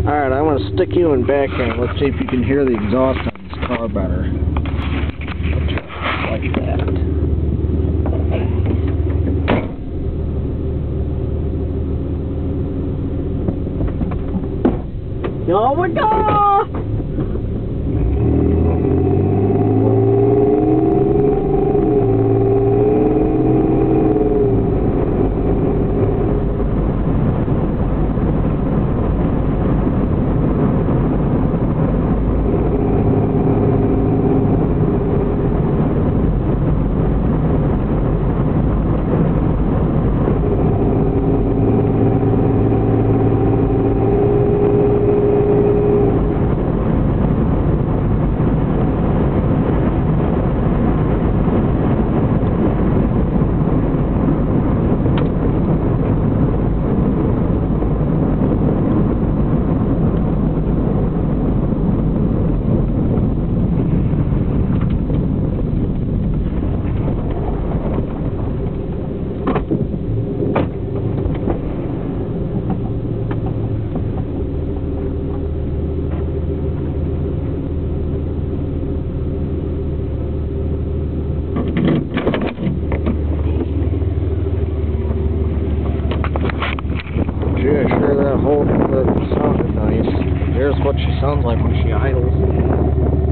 Alright, I'm going to stick you in back end. Let's see if you can hear the exhaust on this car better. Like that. Oh my God! Yeah, sure, that whole sounded nice. Here's what she sounds like when she idles.